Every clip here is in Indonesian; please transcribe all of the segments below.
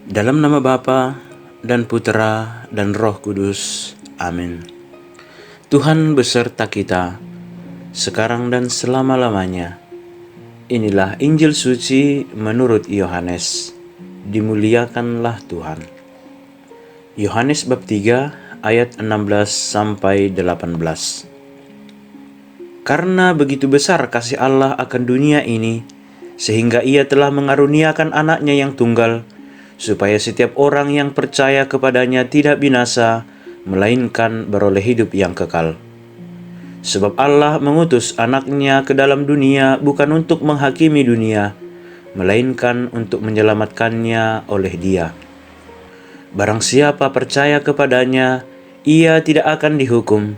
Dalam nama Bapa dan Putera dan Roh Kudus. Amin. Tuhan beserta kita, sekarang dan selama-lamanya. Inilah Injil suci menurut Yohanes. Dimuliakanlah Tuhan. Yohanes bab 3 ayat 16 sampai 18. Karena begitu besar kasih Allah akan dunia ini, sehingga Ia telah mengaruniakan anaknya yang tunggal, supaya setiap orang yang percaya kepadanya tidak binasa, melainkan beroleh hidup yang kekal. Sebab Allah mengutus anaknya ke dalam dunia bukan untuk menghakimi dunia, melainkan untuk menyelamatkannya oleh Dia. Barang siapa percaya kepadanya, ia tidak akan dihukum.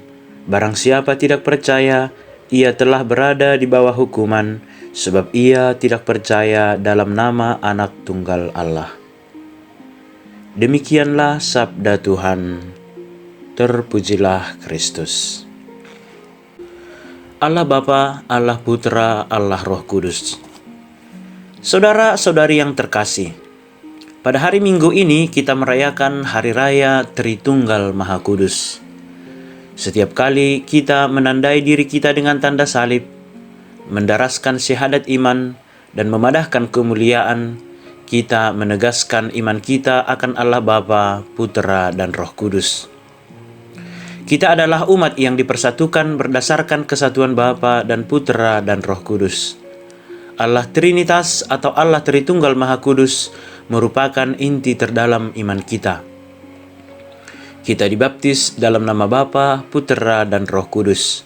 Barang siapa tidak percaya, ia telah berada di bawah hukuman, sebab ia tidak percaya dalam nama Anak Tunggal Allah. Demikianlah sabda Tuhan. Terpujilah Kristus. Allah Bapa, Allah Putra, Allah Roh Kudus. Saudara-saudari yang terkasih, pada hari Minggu ini kita merayakan Hari Raya Tritunggal Maha Kudus. Setiap kali kita menandai diri kita dengan tanda salib, mendaraskan syahadat iman, dan memadahkan kemuliaan, kita menegaskan iman kita akan Allah Bapa, Putera, dan Roh Kudus. Kita adalah umat yang dipersatukan berdasarkan kesatuan Bapa dan Putera dan Roh Kudus. Allah Trinitas atau Allah Tritunggal Maha Kudus merupakan inti terdalam iman kita. Kita dibaptis dalam nama Bapa, Putera, dan Roh Kudus.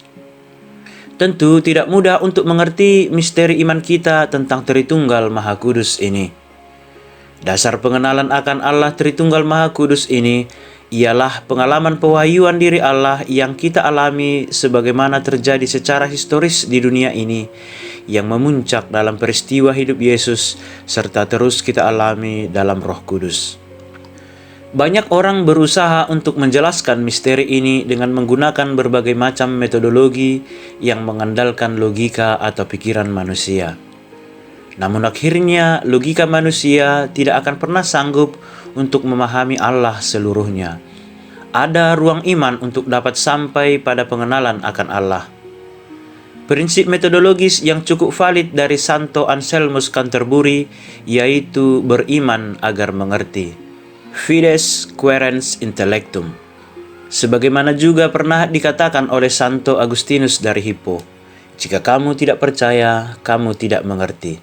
Tentu tidak mudah untuk mengerti misteri iman kita tentang Tritunggal Maha Kudus ini. Dasar pengenalan akan Allah Tritunggal Maha Kudus ini ialah pengalaman pewahyuan diri Allah yang kita alami sebagaimana terjadi secara historis di dunia ini, yang memuncak dalam peristiwa hidup Yesus serta terus kita alami dalam Roh Kudus. Banyak orang berusaha untuk menjelaskan misteri ini dengan menggunakan berbagai macam metodologi yang mengandalkan logika atau pikiran manusia. Namun akhirnya logika manusia tidak akan pernah sanggup untuk memahami Allah seluruhnya. Ada ruang iman untuk dapat sampai pada pengenalan akan Allah. Prinsip metodologis yang cukup valid dari Santo Anselmus Canterbury yaitu beriman agar mengerti. Fides quaerens intellectum. Sebagaimana juga pernah dikatakan oleh Santo Agustinus dari Hippo, jika kamu tidak percaya, kamu tidak mengerti.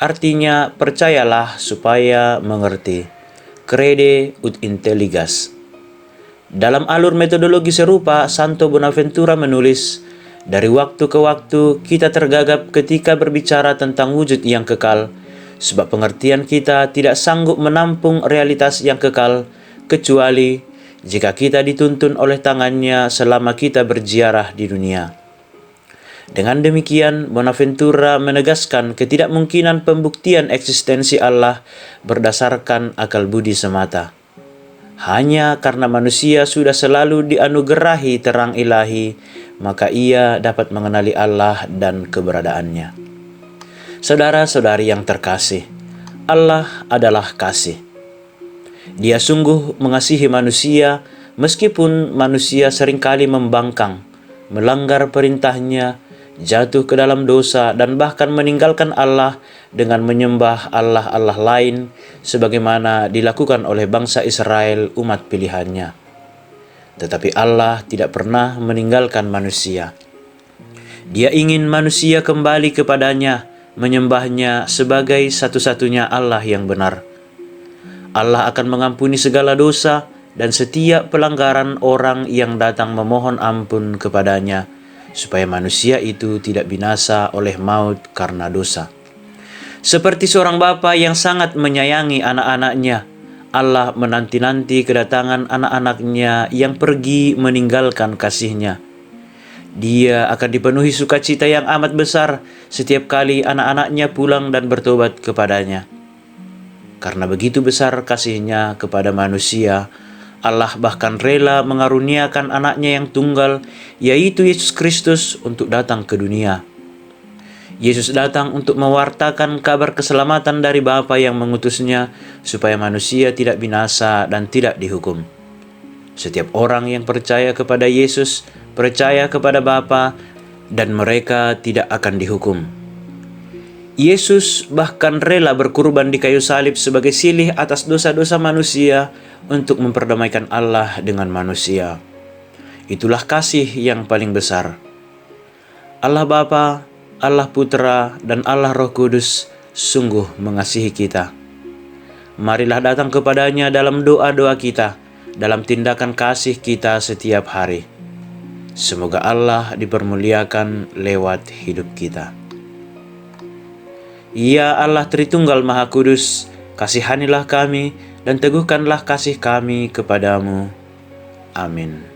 Artinya, percayalah supaya mengerti. Crede ut intelligas. Dalam alur metodologi serupa, Santo Bonaventura menulis, dari waktu ke waktu kita tergagap ketika berbicara tentang wujud yang kekal, sebab pengertian kita tidak sanggup menampung realitas yang kekal, kecuali jika kita dituntun oleh tangannya selama kita berziarah di dunia. Dengan demikian, Bonaventura menegaskan ketidakmungkinan pembuktian eksistensi Allah berdasarkan akal budi semata. Hanya karena manusia sudah selalu dianugerahi terang ilahi, maka ia dapat mengenali Allah dan keberadaannya. Saudara-saudari yang terkasih, Allah adalah kasih. Dia sungguh mengasihi manusia meskipun manusia seringkali membangkang, melanggar perintahnya, jatuh ke dalam dosa, dan bahkan meninggalkan Allah dengan menyembah Allah-Allah lain sebagaimana dilakukan oleh bangsa Israel umat pilihannya. Tetapi Allah tidak pernah meninggalkan manusia. Dia ingin manusia kembali kepadanya, menyembahnya sebagai satu-satunya Allah yang benar. Allah akan mengampuni segala dosa dan setiap pelanggaran orang yang datang memohon ampun kepadanya, supaya manusia itu tidak binasa oleh maut karena dosa. Seperti seorang bapa yang sangat menyayangi anak-anaknya, Allah menanti-nanti kedatangan anak-anaknya yang pergi meninggalkan kasihnya. Dia akan dipenuhi sukacita yang amat besar setiap kali anak-anaknya pulang dan bertobat kepadanya. Karena begitu besar kasihnya kepada manusia, Allah bahkan rela mengaruniakan anaknya yang tunggal, yaitu Yesus Kristus, untuk datang ke dunia. Yesus datang untuk mewartakan kabar keselamatan dari Bapa yang mengutusnya, supaya manusia tidak binasa dan tidak dihukum. Setiap orang yang percaya kepada Yesus, percaya kepada Bapa, dan mereka tidak akan dihukum. Yesus bahkan rela berkorban di kayu salib sebagai silih atas dosa-dosa manusia untuk memperdamaikan Allah dengan manusia. Itulah kasih yang paling besar. Allah Bapa, Allah Putra, dan Allah Roh Kudus sungguh mengasihi kita. Marilah datang kepadanya dalam doa-doa kita, dalam tindakan kasih kita setiap hari. Semoga Allah dipermuliakan lewat hidup kita. Ya Allah Tritunggal Maha Kudus, kasihanilah kami dan teguhkanlah kasih kami kepadamu. Amin.